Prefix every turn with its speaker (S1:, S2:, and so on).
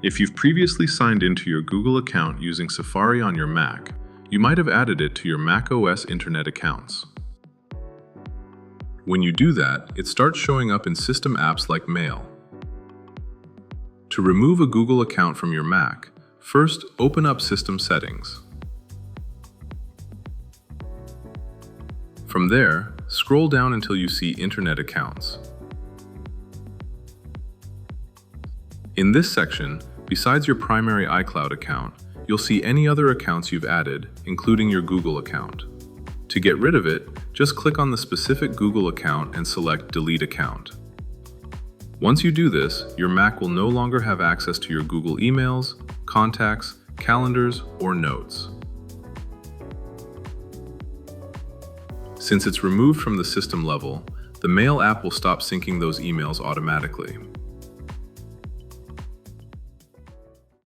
S1: If you've previously signed into your Google account using Safari on your Mac, you might have added it to your macOS Internet accounts. When you do that, it starts showing up in system apps like Mail. To remove a Google account from your Mac, first open up System Settings. From there, scroll down until you see Internet Accounts. In this section, besides your primary iCloud account, you'll see any other accounts you've added, including your Google account. To get rid of it, just click on the specific Google account and select Delete Account. Once you do this, your Mac will no longer have access to your Google emails, contacts, calendars, or notes. Since it's removed from the system level, the Mail app will stop syncing those emails automatically.